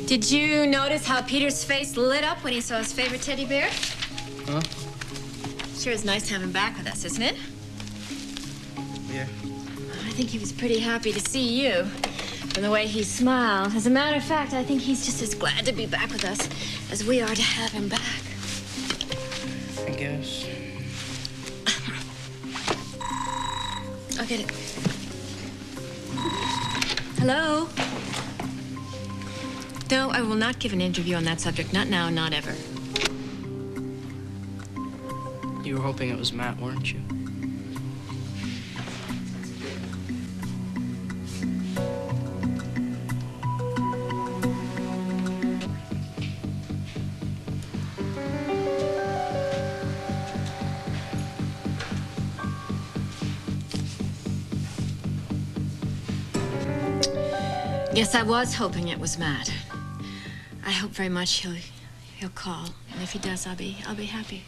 Did you notice how Peter's face lit up when he saw his favorite teddy bear? Huh? Sure is nice to have him back with us, isn't it? Yeah. I think he was pretty happy to see you, from the way he smiled. As a matter of fact, I think he's just as glad to be back with us as we are to have him back. I guess. I'll get it. Hello? No, I will not give an interview on that subject. Not now, not ever. You were hoping it was Matt, weren't you? Yes, I was hoping it was Matt. I hope very much he'll call, and if he does, I'll be happy.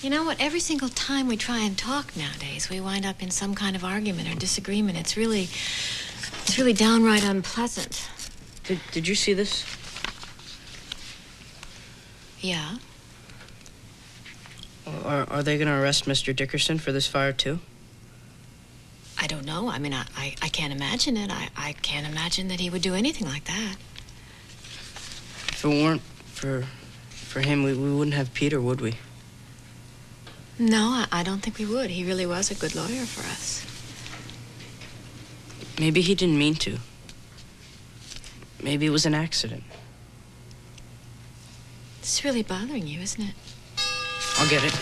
You know what? Every single time we try and talk nowadays, we wind up in some kind of argument or disagreement. It's really downright unpleasant. Did you see this? Yeah. Are they going to arrest Mr. Dickerson for this fire, too? I don't know. I mean, I can't imagine it. I can't imagine that he would do anything like that. If it weren't for him, we wouldn't have Peter, would we? No, I don't think we would. He really was a good lawyer for us. Maybe he didn't mean to. Maybe it was an accident. It's really bothering you, isn't it? I'll get it.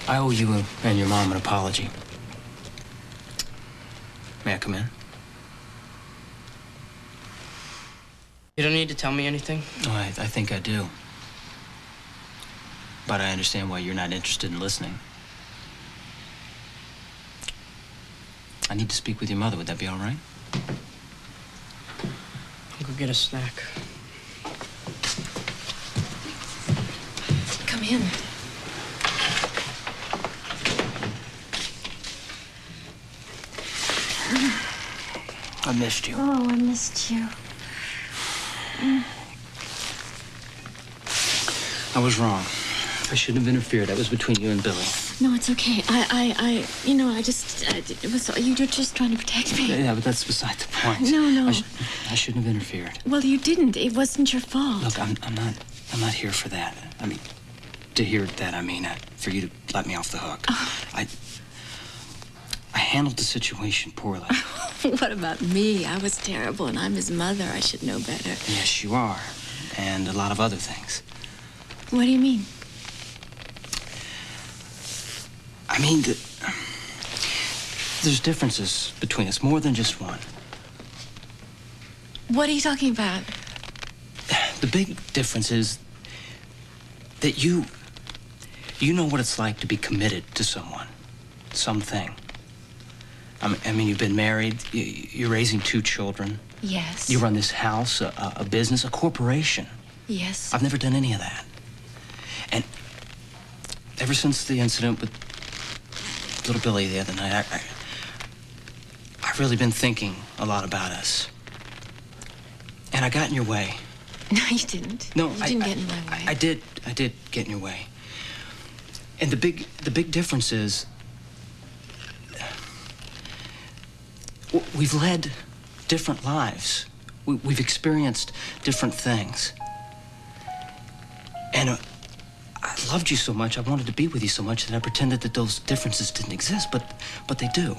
I owe you and your mom an apology. May I come in? You don't need to tell me anything. Oh, I think I do. But I understand why you're not interested in listening. I need to speak with your mother. Would that be all right? I'll go get a snack. Come in. I missed you. Oh, I missed you. I was wrong. I shouldn't have interfered. That was between you and Billy. No, it's okay. You know, you're just trying to protect me. Yeah, but that's beside the point. No. I shouldn't have interfered. Well, you didn't. It wasn't your fault. Look, I'm not here for that. I mean, to hear that, I mean, for you to let me off the hook. I handled the situation poorly. What about me? I was terrible, and I'm his mother. I should know better. Yes, you are. And a lot of other things. What do you mean? I mean, there's differences between us, more than just one. What are you talking about? The big difference is that you know what it's like to be committed to someone, something. I mean, you've been married, you're raising 2 children. Yes. You run this house, a business, a corporation. Yes. I've never done any of that. And ever since the incident with little Billy the other night, I've really been thinking a lot about us. And I got in your way. No, you didn't. No, you didn't get in my way. I did get in your way. And the big difference is we've led different lives. We've experienced different things. And I loved you so much, I wanted to be with you so much that I pretended that those differences didn't exist, but they do.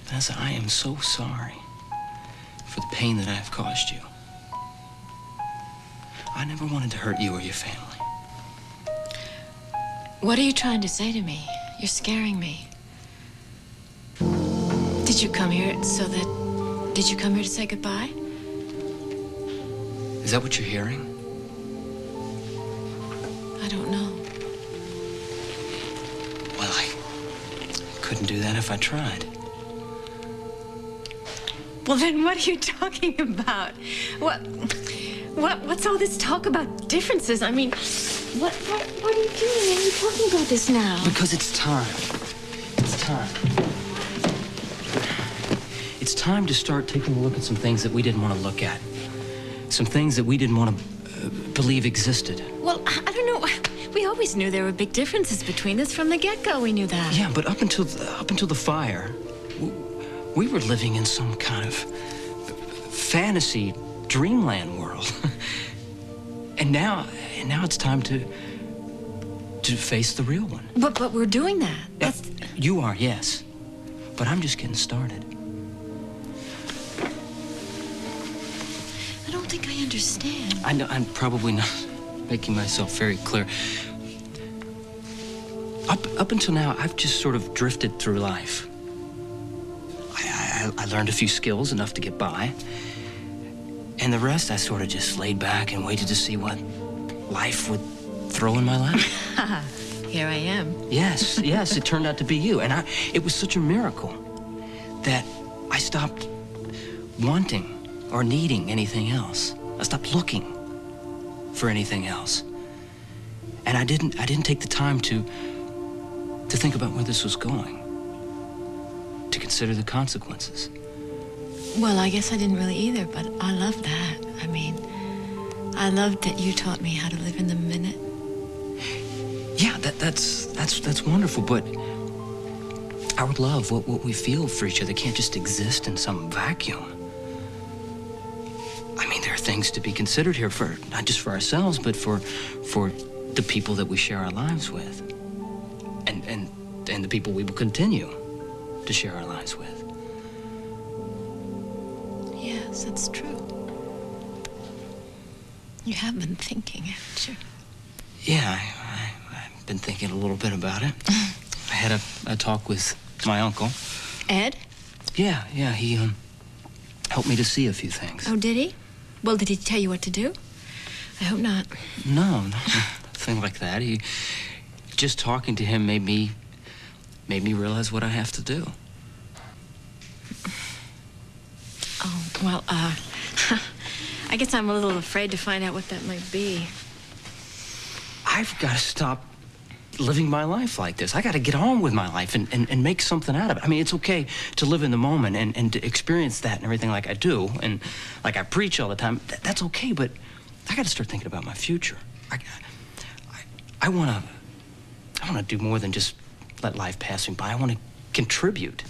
Vanessa, I am so sorry for the pain that I have caused you. I never wanted to hurt you or your family. What are you trying to say to me? You're scaring me. Did you come here to say goodbye? Is that what you're hearing? I don't know. Well, I couldn't do that if I tried. Well, then what are you talking about? What's all this talk about differences? I mean, what are you doing? Why are you talking about this now? Because it's time. It's time. It's time to start taking a look at some things that we didn't want to look at. Some things that we didn't want to believe existed. Well, I don't know. We always knew there were big differences between us from the get-go. We knew that. Yeah, but up until the fire, we were living in some kind of fantasy dreamland world. and now it's time to face the real one. But we're doing that. You are, yes. But I'm just getting started. I don't think I understand. I know I'm probably not making myself very clear. Up until now, I've just sort of drifted through life. I learned a few skills, enough to get by. And the rest, I sort of just laid back and waited to see what life would throw in my lap. Here I am. Yes, it turned out to be you. And it was such a miracle that I stopped wanting or needing anything else. I stopped looking for anything else. And I didn't take the time to think about where this was going, to consider the consequences. Well, I guess I didn't really either, but I love that. I mean, I loved that you taught me how to live in the minute. Yeah, that's wonderful, but our love, what we feel for each other, can't just exist in some vacuum. I mean, there are things to be considered here, for not just for ourselves, but for the people that we share our lives with, and the people we will continue to share our lives with. Yes, that's true. You have been thinking, haven't you? Yeah, I've been thinking a little bit about it. I had a talk with my uncle. Ed? Yeah, he helped me to see a few things. Oh, did he? Well, did he tell you what to do? I hope not. No, nothing like that. Just talking to him made me realize what I have to do. Oh, well, I guess I'm a little afraid to find out what that might be. I've got to stop living my life like this. I got to get on with my life and make something out of it. I mean, it's okay to live in the moment and to experience that and everything like I do, and like I preach all the time. That's okay, but I got to start thinking about my future. I want to do more than just let life pass me by. I want to contribute.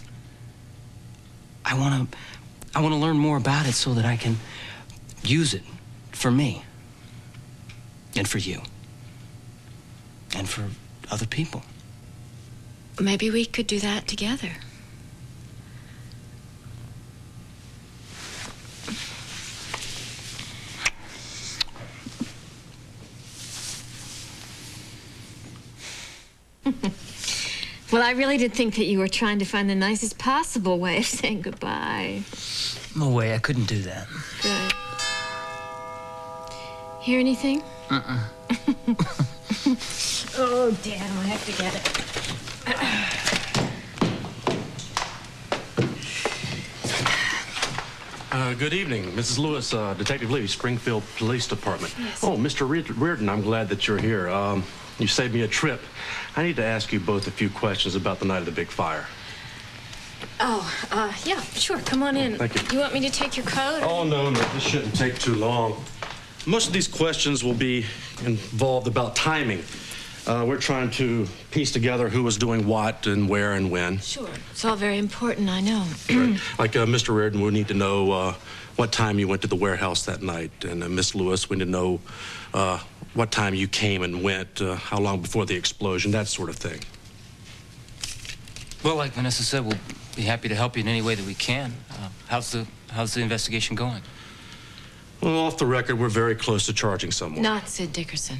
I want to learn more about it so that I can use it for me and for you and for other people. Maybe we could do that together. Well, I really did think that you were trying to find the nicest possible way of saying goodbye. No way, I couldn't do that. Good. Hear anything? Oh, damn, I have to get it. Good evening, Mrs. Lewis, Detective Lee, Springfield Police Department. Yes. Oh, Mr. Reardon, I'm glad that you're here. You saved me a trip. I need to ask you both a few questions about the night of the big fire. Oh, yeah, sure, come on in. Thank you. You want me to take your coat? Or... Oh, no, this shouldn't take too long. Most of these questions will be involved about timing. We're trying to piece together who was doing what and where and when. Sure, it's all very important, I know. Right. Like Mr. Reardon, we need to know what time you went to the warehouse that night. And Miss Lewis, we need to know what time you came and went, how long before the explosion, that sort of thing. Well, like Vanessa said, we'll be happy to help you in any way that we can. How's the investigation going? Well, off the record, we're very close to charging someone. Not Sid Dickerson.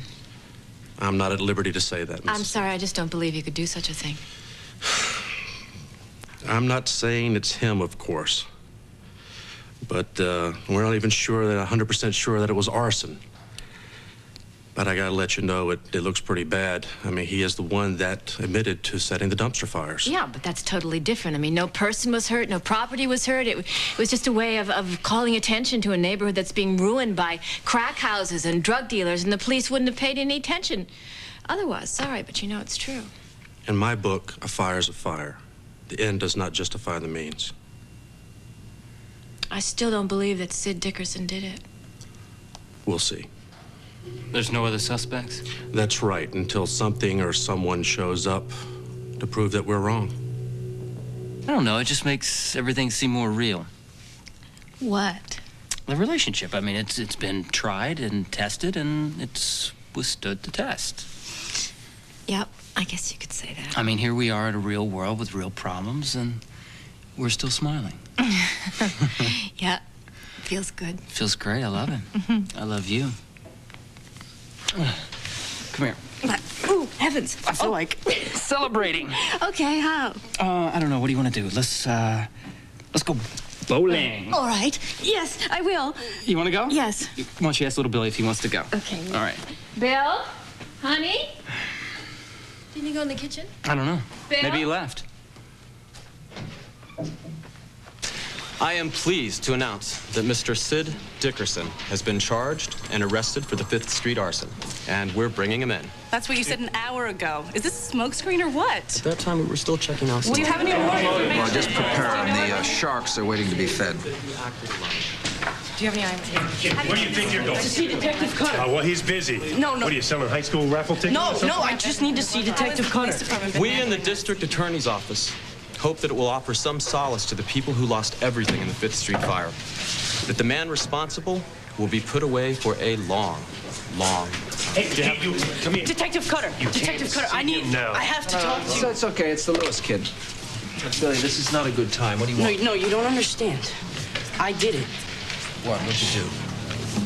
I'm not at liberty to say that, Miss. I'm sorry, I just don't believe you could do such a thing. I'm not saying it's him, of course. But we're not even sure that 100% sure that it was arson. But I gotta let you know, it looks pretty bad. I mean, he is the one that admitted to setting the dumpster fires. Yeah, but that's totally different. I mean, no person was hurt, no property was hurt. It was just a way of calling attention to a neighborhood that's being ruined by crack houses and drug dealers, and the police wouldn't have paid any attention otherwise. Sorry, but you know it's true. In my book, a fire's a fire. The end does not justify the means. I still don't believe that Sid Dickerson did it. We'll see. There's no other suspects? That's right, until something or someone shows up to prove that we're wrong. I don't know. It just makes everything seem more real. What? The relationship. I mean, it's been tried and tested, and it's withstood the test. Yep, I guess you could say that. I mean, here we are in a real world with real problems, and we're still smiling. Yeah, feels good. Feels great. I love it. I love you. Come here. Ooh, heavens. I feel like celebrating. Okay, how? I don't know. What do you want to do? Let's go bowling. All right. Yes, I will. You want to go? Yes. Why don't you ask little Billy if he wants to go? Okay. All right. Bill? Honey? Didn't you go in the kitchen? I don't know. Bill? Maybe he left. I am pleased to announce that Mr. Sid Dickerson has been charged and arrested for the 5th Street arson, and we're bringing him in. That's what you said an hour ago. Is this a smokescreen or what? At that time, we were still checking out. Do you have any more information? Well, just prepare them. The sharks are waiting to be fed. Do you have any ideas? Where do you think you're going? To see Detective Cutter. Well, he's busy. No. What are you selling high school raffle tickets? No, I just need to see Detective Cutter. We in the district attorney's office hope that it will offer some solace to the people who lost everything in the 5th Street fire. That the man responsible will be put away for a long time. Hey, you come here. Detective Cutter. Detective Cutter, I have to talk to you. It's okay. It's the Lewis kid. Billy, this is not a good time. What do you want? No, you don't understand. I did it. What? What'd you do?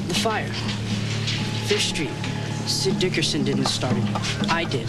The fire. 5th Street. Sid Dickerson didn't start it. I did.